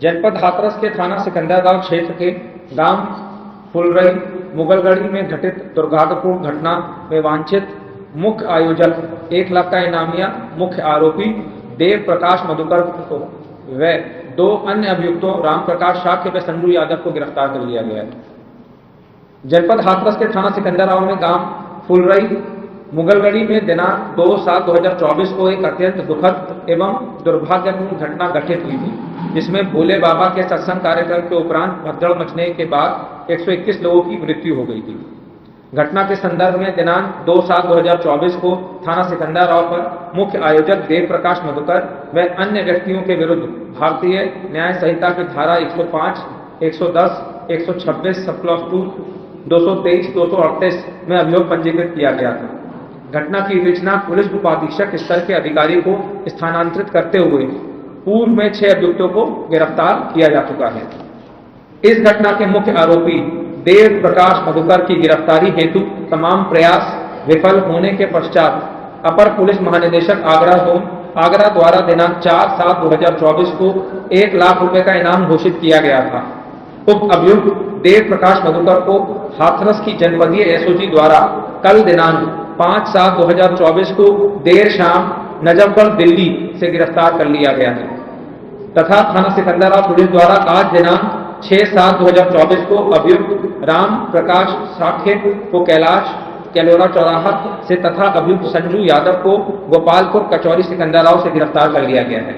जनपद हाथरस के थाना सिकंदराबाद क्षेत्र के गांव फुलरई मुगलगढ़ी में घटित दुर्भाग्यपूर्ण घटना में वांछित मुख्य आयोजक 1 लाख का इनामिया मुख्य आरोपी देव प्रकाश मधुकर को व 2 अन्य अभियुक्तों राम प्रकाश शाक्य व संजू यादव को गिरफ्तार कर लिया गया है। जनपद हाथरस के थाना सिकंदराबाद में गांव फुलरई मुगलगढ़ी में दिनांक 2/7/2024 को एक अत्यंत दुखद एवं दुर्भाग्यपूर्ण घटना घटित हुई थी, जिसमें भोले बाबा के सत्संग कार्यक्रम के उपरांत भगदड़ मचने के बाद 121 लोगों की मृत्यु हो गई थी। घटना के संदर्भ में दिनांक 2/7/2024 को थाना सिकंदराबाद पर मुख्य आयोजक देव प्रकाश मधुकर व अन्य व्यक्तियों के विरुद्ध भारतीय न्याय संहिता की धारा 105, 110, 126 सब क्लॉज 2, 223, 238 में अभियोग पंजीकृत किया गया था। घटना की विवेचना पुलिस उपाधीक्षक स्तर के अधिकारी को स्थानांतरित करते हुए पूर्व में 6 अभियुक्तों को गिरफ्तार किया जा चुका है। इस घटना के मुख्य आरोपी देव प्रकाश मधुकर की गिरफ्तारी हेतु तमाम प्रयास विफल होने के पश्चात अपर पुलिस महानिदेशक आगरा द्वारा दिनांक 4/7/2024 को 1 लाख रुपए का इनाम घोषित किया गया था। उक्त अभियुक्त देव प्रकाश मधुकर को हाथरस की जनपदीय एसओजी द्वारा कल दिनांक 5/7/2024 को देर शाम नजफगढ़ दिल्ली से गिरफ्तार कर लिया गया है तथा थाना सिकंदराबाद पुलिस द्वारा आज दिनांक 6/7/2024 को अभियुक्त राम प्रकाश साखे को कैलोरा चौराहा से तथा अभियुक्त संजू यादव को गोपालपुर कचौरी सिकंदराबाद से गिरफ्तार कर लिया गया है।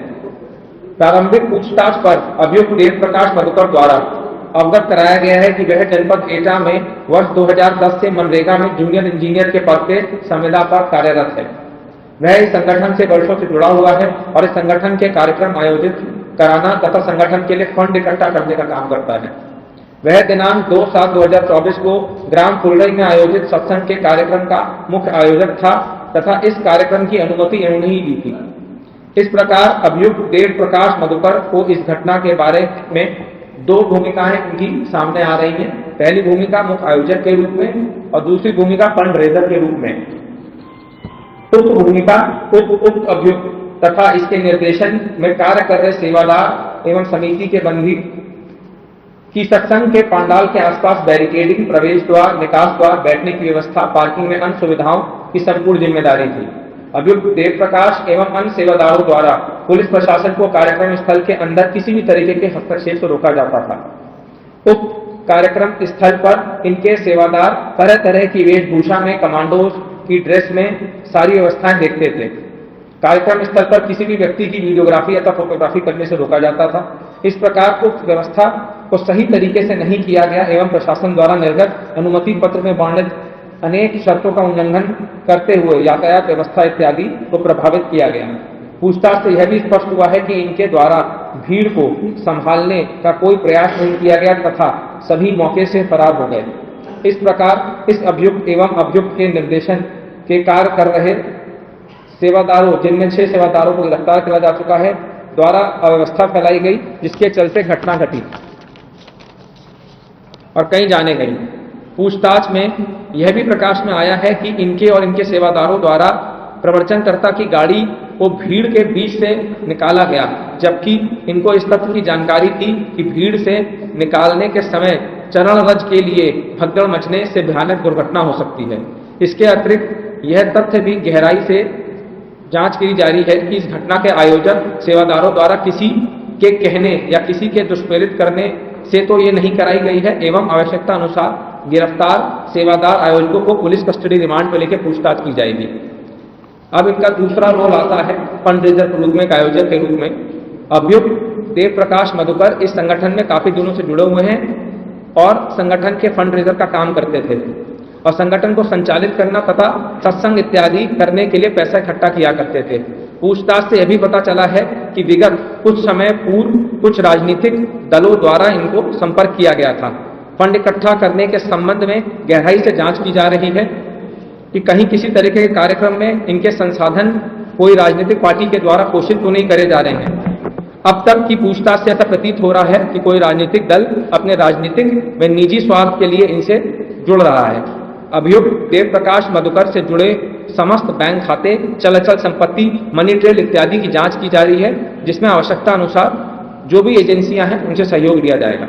प्रारंभिक पूछताछ पर अभियुक्त देव प्रकाश मधुकर द्वारा अवगत कराया गया है कि वह जनपद एटा में वर्ष 2010 से मनरेगा में जूनियर इंजीनियर के पद पे संविदा पर कार्यरत है। वह इस संगठन से वर्षों से जुड़ा हुआ है और इस संगठन के कार्यक्रम आयोजित कराना तथा संगठन के लिए फंड इकट्ठा करने का काम करता है। वह दिनांक 2/7/2024 को ग्राम फुलरई में आयोजित सत्संग के कार्यक्रम का मुख्य आयोजक था तथा इस कार्यक्रम की अनुमति इन्होंने ही दी थी। इस प्रकार अभियुक्त देव प्रकाश मधुकर को इस घटना के बारे में 2 भूमिकाएं उनकी सामने आ रही हैं। पहली भूमिका मुख्य आयोजक के रूप में और दूसरी भूमिका फंड रेजर के रूप में। उक्त भूमिका उक्त अभियुक्त तथा इसके निर्देशन में कार्य कर रहे सेवादार एवं समिति के बंदी की सत्संग के पंडाल के आसपास बैरिकेडिंग, प्रवेश द्वार, निकास द्वार, बैठने की व्यवस्था, पार्किंग में अन्य सुविधाओं की संपूर्ण जिम्मेदारी थी। अभियुक्त देव प्रकाश एवं अन्य सेवादारों द्वारा पुलिस प्रशासन को कार्यक्रम स्थल के अंदर किसी भी तरीके के हस्तक्षेप से रोका जाता था। उक्त कार्यक्रम स्थल पर इनके सेवादार तरह तरह की वेशभूषा में कमांडो की ड्रेस में सारी व्यवस्थाएं देखते थे। कार्यक्रम स्थल पर किसी भी व्यक्ति की वीडियोग्राफी अथवा फोटोग्राफी करने से रोका जाता था। इस प्रकार उक्त व्यवस्था को सही तरीके से नहीं किया गया एवं प्रशासन द्वारा निर्गत अनुमति पत्र में वर्णित अनेक शर्तों का उल्लंघन करते हुए यातायात व्यवस्था इत्यादि को प्रभावित किया गया। पूछताछ से यह भी स्पष्ट हुआ है कि इनके द्वारा भीड़ को संभालने का कोई प्रयास नहीं किया गया तथा सभी मौके से फरार हो गए। इस प्रकार इस अभियुक्त एवं अभियुक्त के निर्देशन के कार्य कर रहे सेवादारों, जिनमें 6 सेवादारों को गिरफ्तार किया जा चुका है, द्वारा अव्यवस्था फैलाई गई, जिसके चलते घटना घटी और कहीं जाने गई। पूछताछ में यह भी प्रकाश में आया है कि इनके और इनके सेवादारों द्वारा प्रवचनकर्ता की गाड़ी को भीड़ के बीच से निकाला गया, जबकि इनको इस तथ्य की जानकारी थी कि भीड़ से निकालने के समय चरण रज के लिए भगदड़ मचने से भयानक दुर्घटना हो सकती है। इसके अतिरिक्त यह तथ्य भी गहराई से जांच की जा रही है कि इस घटना के आयोजक सेवादारों द्वारा किसी के कहने या किसी के दुष्प्रेरित करने से तो ये नहीं कराई गई है एवं आवश्यकता अनुसार गिरफ्तार सेवादार आयोजकों को पुलिस कस्टडी रिमांड पर लेकर पूछताछ की जाएगी। अब इनका दूसरा रोल आता है फंड रेजर के रूप में, एक आयोजक के रूप में। अभियुक्त देव प्रकाश मधुकर इस संगठन में काफी दिनों से जुड़े हुए हैं और संगठन के फंड रेजर का काम करते थे और संगठन को संचालित करना तथा सत्संग इत्यादि करने के लिए पैसा इकट्ठा किया करते थे। पूछताछ से यह भी पता चला है कि विगत कुछ समय पूर्व कुछ राजनीतिक दलों द्वारा इनको संपर्क किया गया था। फंड इकट्ठा करने के संबंध में गहराई से जांच की जा रही है कि कहीं किसी तरीके के कार्यक्रम में इनके संसाधन कोई राजनीतिक पार्टी के द्वारा पोषित तो नहीं करे जा रहे हैं। अब तक की पूछताछ से ऐसा प्रतीत हो रहा है कि कोई राजनीतिक दल अपने राजनीतिक व निजी स्वार्थ के लिए इनसे जुड़ रहा है। अभियुक्त देव प्रकाश मधुकर से जुड़े समस्त बैंक खाते, चल अचल संपत्ति, मनी ट्रेल इत्यादि की जांच की जा रही है, जिसमें आवश्यकता अनुसार जो भी एजेंसियां हैं उनसे सहयोग लिया जाएगा।